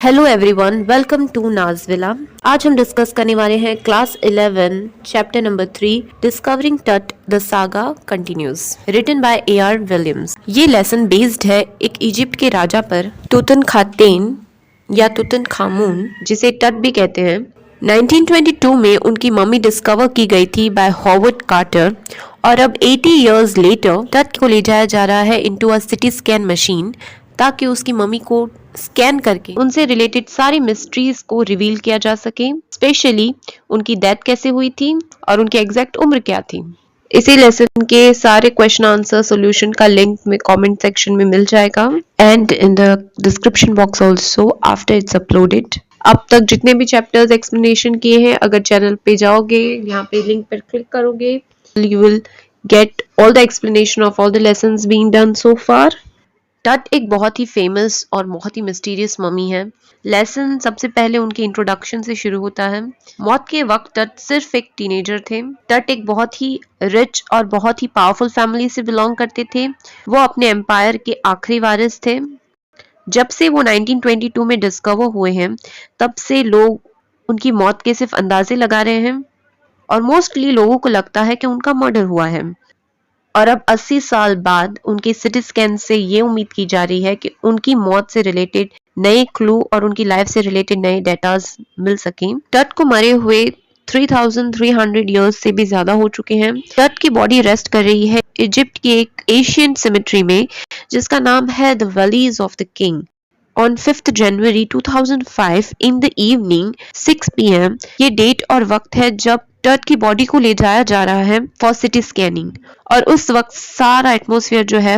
Hello everyone, welcome to Nazvila. आज हम discuss करने वाले हैं class 11 chapter number 3 discovering Tut the saga continues, written by A.R. Williams. ये लेसन बेस्ड है एक इजिप्ट के राजा पर, तुतनखातेन या तुतनखामून, जिसे टट भी कहते हैं। 1922 में उनकी मम्मी डिस्कवर की गई थी बाय हॉवर्ड कार्टर और अब 80 इयर्स लेटर टट को ले जाया जा रहा है into a CT scan machine ताकि उसकी मम्मी को स्कैन करके उनसे रिलेटेड सारी मिस्ट्रीज को रिवील किया जा सके, स्पेशली उनकी डेथ कैसे हुई थी और उनकी एग्जैक्ट उम्र क्या थी। इसी लेसन के सारे क्वेश्चन आंसर सॉल्यूशन का लिंक में कमेंट सेक्शन में मिल जाएगा and in the description box also after it's uploaded. अब तक जितने भी चैप्टर्स एक्सप्लेनेशन किए हैं, अगर चैनल पे जाओगे, यहाँ पे लिंक पर क्लिक करोगे, you will get all the explanation of all the lessons being done so far. Tut एक बहुत ही फेमस और बहुत ही मिस्टीरियस मम्मी है। लेसन सबसे पहले उनके इंट्रोडक्शन से शुरू होता है। मौत के वक्त टट सिर्फ एक टीनेजर थे। टट एक बहुत ही रिच और बहुत ही पावरफुल फैमिली से बिलोंग करते थे। वो अपने एम्पायर के आखिरी वारिस थे। जब से वो 1922 में डिस्कवर हुए हैं, तब से लोग उनकी मौत के सिर्फ अंदाजे लगा रहे हैं और मोस्टली लोगों को लगता है कि उनका मर्डर हुआ है। और अब 80 साल बाद उनके सिटी स्कैन से ये उम्मीद की जा रही है कि उनकी मौत से रिलेटेड नए क्लू और उनकी लाइफ से रिलेटेड नए डेटास मिल सकें। टट को मरे हुए 3300 इयर्स से भी ज्यादा हो चुके हैं। टट की बॉडी रेस्ट कर रही है इजिप्ट की एक एशियन सिमेट्री में, जिसका नाम है the valleys of the king. On 5th January 2005 in the evening 6 PM ये डेट और वक्त है जब टट की बॉडी को ले जाया जा रहा है फॉर सिटी स्कैनिंग। और उस वक्त सारा एटमॉस्फेयर जो है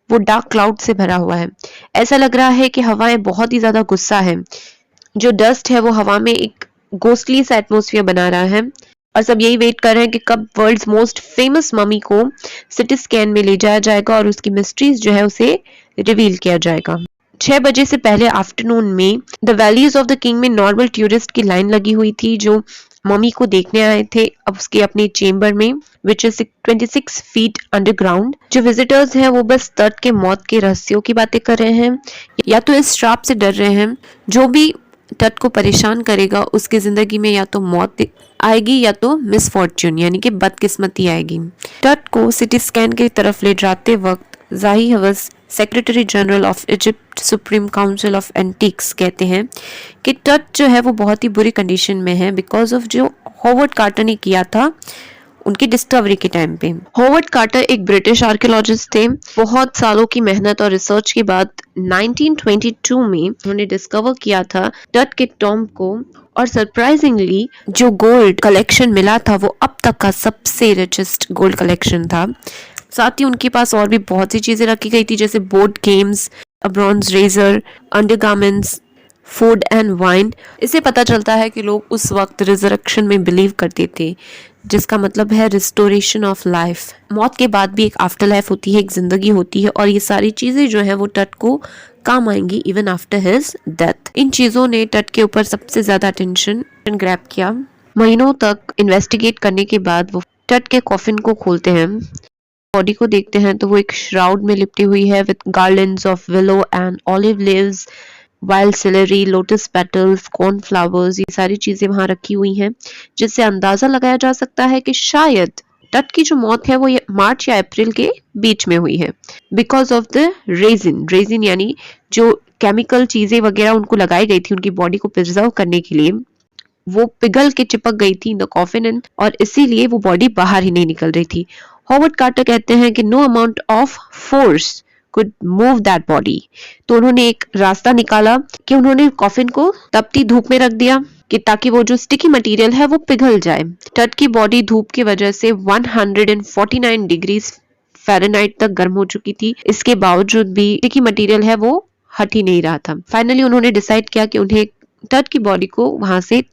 वो डार्क क्लाउड से भरा हुआ है। ऐसा लग रहा है कि हवाएं बहुत ही ज्यादा गुस्सा है। जो डस्ट है वो हवा में एक घोस्टली सा एटमॉस्फेयर बना रहा है और सब यही वेट कर रहे हैं कि कब वर्ल्ड्स मोस्ट फेमस मम्मी को सिटी स्कैन में ले जाया जाएगा और उसकी मिस्ट्रीज जो है उसे रिवील किया जाएगा। 6 बजे से पहले आफ्टरनून में the valleys of the king में नॉर्मल टूरिस्ट की लाइन लगी हुई थी जो मम्मी को देखने आए थे अब उसके अपने चेम्बर में, विच इज 26 फीट अंडरग्राउंड। जो विजिटर्स हैं वो बस टट के मौत के रहस्यों की बातें कर रहे हैं या तो इस श्राप से डर रहे हैं जो भी टट को परेशान करेगा उसकी जिंदगी में या तो मौत आएगी या तो मिसफॉर्च्यून यानी कि बदकिस्मती आएगी। टट को सिटी स्कैन की तरफ ले जाते वक्त जाही हवस secretary general of Egypt supreme council of antiques कहते हैं कि टट जो है वो बहुत ही बुरी कंडीशन में है बिकॉज ऑफ जो हॉवर्ड कार्टर ने किया था उनकी डिस्कवरी के टाइम पे। हॉवर्ड कार्टर एक ब्रिटिश आर्कियोलॉजिस्ट थे। बहुत सालों की मेहनत और रिसर्च के बाद 1922 में उन्होंने डिस्कवर किया था टट के टॉम्ब को और सरप्राइजिंगली जो गोल्ड कलेक्शन मिला था वो अब तक का सबसे रिचेस्ट गोल्ड कलेक्शन था। साथ ही उनके पास और भी बहुत सी चीजें रखी गई थी जैसे board games, a bronze razor, undergarments, food and wine. इससे पता चलता है कि लोग उस वक्त रिजरेक्शन में बिलीव करते थे, जिसका मतलब है रिस्टोरेशन ऑफ लाइफ। मौत के बाद भी एक आफ्टर लाइफ होती है, एक जिंदगी होती है और ये सारी चीजें जो है वो टट को काम आएंगी इवन आफ्टर हिज डेथ। इन चीजों ने टट के ऊपर सबसे ज्यादा अटेंशन ग्रैब किया। महीनों तक इन्वेस्टिगेट करने के बाद वो टट के कॉफिन को खोलते हैं। बॉडी को देखते हैं तो वो एक श्राउड में लिपटी हुई है with garlands of willow and olive leaves, wild celery, lotus petals, corn flowers, ये सारी चीजें वहां रखी हुई हैं, जिससे अंदाजा लगाया जा सकता है कि शायद टट की जो मौत है वो मार्च या अप्रैल के बीच में हुई है बिकॉज ऑफ द रेजिन यानी जो केमिकल चीजें वगैरह उनको लगाई गई थी उनकी बॉडी को प्रिजर्व करने के लिए, वो पिघल के चिपक गई थी इन द कॉफिन और इसीलिए वो बॉडी बाहर ही नहीं निकल रही थी। हॉवर्ड कार्टर कहते हैं कि no amount of force could move that body। तो उन्होंने एक रास्ता निकाला कि उन्होंने कॉफिन को तपती धूप में रख दिया कि ताकि वो जो स्टिकी मटेरियल है वो पिघल जाए। टट की बॉडी धूप की वजह से 149 डिग्री फ़ारेनहाइट तक गर्म हो चुकी थी। इसके बावजूद भी स्टिकी मटेरियल है वो हट ही नहीं रहा था। फाइनली उन्होंने डिसाइड किया कि उन्हें टट की बॉडी को वहां से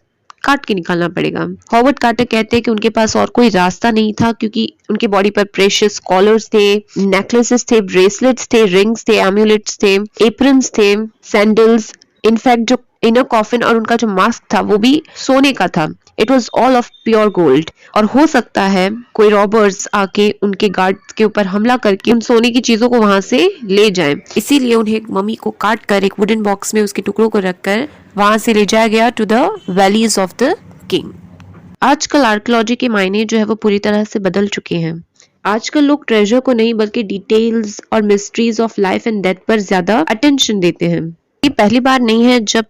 काट के निकालना पड़ेगा। हॉवर्ड कार्टर कहते हैं कि उनके पास और कोई रास्ता नहीं था क्योंकि उनके बॉडी पर प्रेशियस कॉलर्स थे, नेकलेसेस थे, ब्रेसलेट्स थे, रिंग्स थे, एम्यूलेट्स थे, एप्रन्स थे, सैंडल्स। इनफैक्ट जो इनर कॉफिन और उनका जो मास्क था वो भी सोने का था। It was all of pure gold. और हो सकता है कोई रॉबर्स आके उनके गार्ड्स के ऊपर हमला करके उन सोने की चीजों को वहां से ले जाएं। इसीलिए उन्हें मम्मी को काट कर एक वुडन बॉक्स में उसके टुकड़ों को रखकर वहां से ले जाया गया to the valleys of the king. आजकल आर्कियोलॉजी के मायने जो है वो पूरी तरह से बदल चुके हैं। आजकल लोग ट्रेजर को नहीं बल्कि डिटेल्स और mysteries of life and death पर ज्यादा अटेंशन देते हैं। ये पहली बार नहीं है जब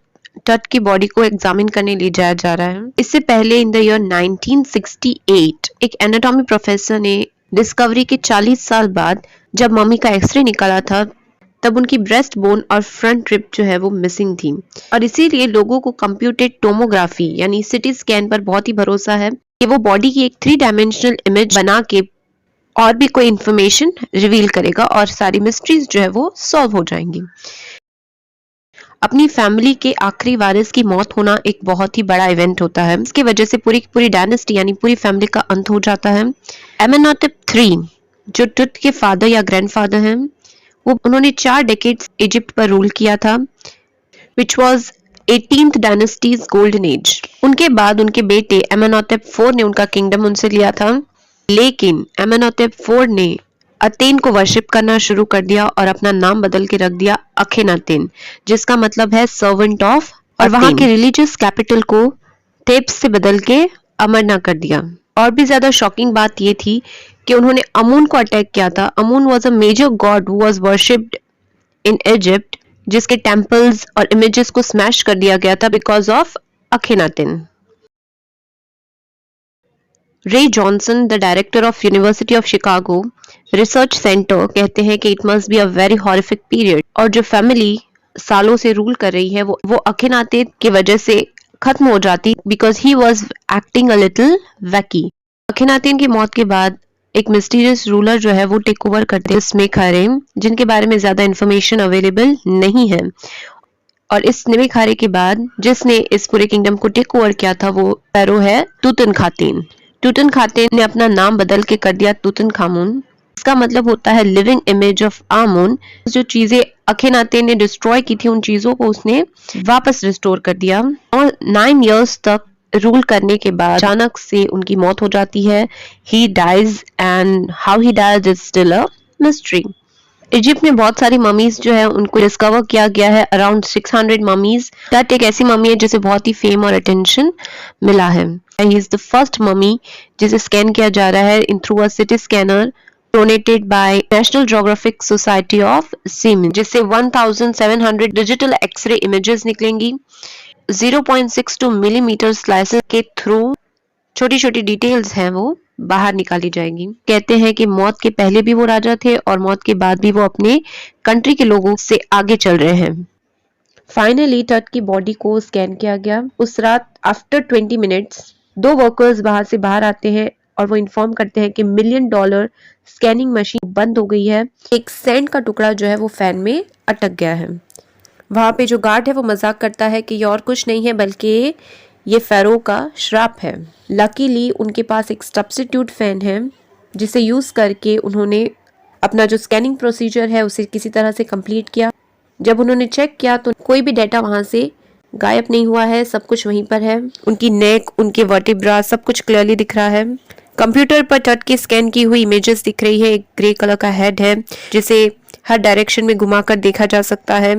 टट की बॉडी को एग्जामिन करने ले जाया जा रहा है। इससे पहले इन द ईयर 1968 एक एनाटॉमी प्रोफेसर ने डिस्कवरी के 40 साल बाद जब मम्मी का एक्सरे निकाला था तब उनकी ब्रेस्ट बोन और फ्रंट रिब जो है वो मिसिंग थी। और इसीलिए लोगों को कंप्यूटेड टोमोग्राफी यानी सिटी स्कैन पर बहुत ही भरोसा है कि वो बॉडी की एक 3 डायमेंशनल इमेज बना के और भी कोई इंफॉर्मेशन रिवील करेगा और सारी मिस्ट्रीज जो है वो सॉल्व हो जाएंगी। अपनी फैमिली के आखिरी वारिस की मौत होना एक बहुत ही बड़ा इवेंट होता है। इसकी वजह से पूरी पूरी डायनेस्टी यानी पूरी फैमिली का अंत हो जाता है। एमेनोटेप III जो टुट के फादर या ग्रैंडफादर हैं, वो उन्होंने 4 डेकेड्स इजिप्ट पर रूल किया था, which was 18th dynasties golden age. उनके बाद उनके बेटे एमेनोटेप IV ने उनका किंगडम उनसे लिया था, लेकिन एमेनोटेप IV ने अतेन को वर्शिप करना शुरू कर दिया और अपना नाम बदल के रख दिया अखेनातेन, जिसका मतलब है सर्वेंट ऑफ, और वहां के रिलीजियस कैपिटल को थेब्स से बदल के अमरना कर दिया। और भी ज्यादा शॉकिंग बात ये थी कि उन्होंने अमून को अटैक किया था। Amun was a major god who was worshipped in Egypt, जिसके टेम्पल्स और इमेजेस को स्मैश कर दिया गया था because of Akhenaten. Ray Johnson, the director of University of Chicago research centre, कहते हैं कि it must be a very horrific period, और जो फैमिली सालों से रूल कर रही है वो अखेनातेन की वजह से खत्म हो जाती because he was acting a little wacky. Akhenaten की मौत के बाद एक मिस्टीरियस रूलर जो है वो टेक ओवर करते हैं स्मेखारेम, जिनके बारे में ज्यादा इंफॉर्मेशन अवेलेबल नहीं है। और इस निमेखारे के बाद जिसने इस पूरे किंगडम को टेक ओवर किया था वो पैरो है तूतनखातेन। तूतनखातेन ने अपना नाम बदल के कर दिया तूतनखामुन। इसका मतलब होता है लिविंग इमेज ऑफ आमुन। जो चीजें अखेनातेन ने डिस्ट्रॉय की थी उन चीजों को उसने वापस रिस्टोर कर दिया। और 9 इयर्स तक रूल करने के बाद अचानक से उनकी मौत हो जाती है। He dies and how he dies is still a mystery. Egypt में बहुत सारी ममीज जो है उनको डिस्कवर किया गया है, अराउंड 600 ममीज। दैट एक ऐसी ममी है जिसे बहुत ही फेम और अटेंशन मिला है। He is the first mummy जिसे स्कैन किया जा रहा है in through a CT scanner donated by National Geographic Society of Siemens, जिससे 1700 डिजिटल एक्सरे इमेजेस निकलेंगी। 0.62 मिलीमीटर स्लाइसेस के थ्रू छोटी छोटी डिटेल्स हैं वो बाहर निकाली जाएंगी। कहते हैं कि मौत के पहले भी वो राजा थे और मौत के बाद भी वो अपने कंट्री के लोगों से आगे चल रहे हैं। फाइनली टट की बॉडी को स्कैन किया गया। उस रात आफ्टर 20 मिनट्स 2 वर्कर्स से बाहर आते हैं और वो इन्फॉर्म करते हैं कि $1 मिलियन स्कैनिंग मशीन बंद हो गई है। एक सैंड का टुकड़ा जो है वो फैन में अटक गया है। वहां पे जो गार्ड है वो मजाक करता है कि ये और कुछ नहीं है बल्कि ये फेरो का श्राप है। लकीली उनके पास एक सब्स्टिट्यूट फैन है जिसे यूज करके उन्होंने अपना जो स्कैनिंग प्रोसीजर है उसे किसी तरह से कंप्लीट किया। जब उन्होंने चेक किया तो कोई भी डेटा वहां से गायब नहीं हुआ है, सब कुछ वहीं पर है। उनकी नेक, उनके वर्टिब्रा सब कुछ क्लियरली दिख रहा है। कंप्यूटर पर टट की स्कैन की हुई इमेजेस दिख रही है। एक ग्रे कलर का हेड है जिसे हर डायरेक्शन में घुमाकर देखा जा सकता है।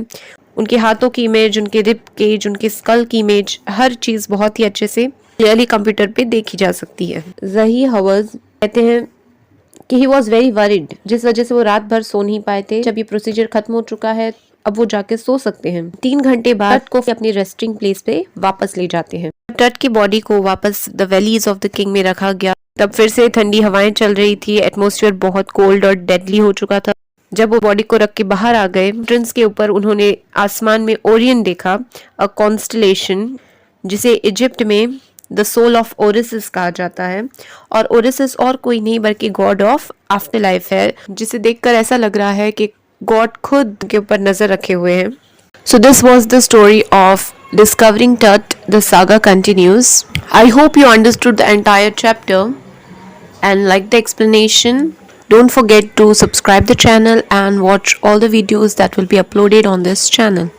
उनके हाथों की इमेज, उनके रिब केज, उनके स्कल की इमेज, हर चीज बहुत ही अच्छे से क्लियरली कंप्यूटर पे देखी जा सकती है। ज़ही हवर्स कहते हैं कि ही वॉज वेरी वरिड, जिस वजह से वो रात भर सो नहीं पाए थे। जब ये प्रोसीजर खत्म हो चुका है अब वो जाके सो सकते हैं। 3 घंटे बाद टट को अपनी रेस्टिंग प्लेस पे वापस ले जाते हैं। टट की बॉडी को वापस the valleys of the king में रखा गया। तब फिर से ठंडी हवाएं चल रही थी, एटमॉस्फेयर बहुत कोल्ड और डेडली हो चुका था। जब वो बॉडी को रख के बाहर आ गए, एंट्रेंस के ऊपर उन्होंने आसमान में ओरियन देखा, अ कॉन्स्टलेशन, जिसे इजिप्ट में द सोल ऑफ ओरिसिस कहा जाता है। और ओरिसिस और कोई नहीं बल्कि गॉड ऑफ आफ्टर लाइफ है, जिसे देखकर ऐसा लग रहा है कि गॉड खुद के ऊपर नजर रखे हुए हैं। So this was the story of discovering Tut. The saga continues. I hope you understood the entire chapter and liked the explanation. Don't forget to subscribe the channel and watch all the videos that will be uploaded on this channel.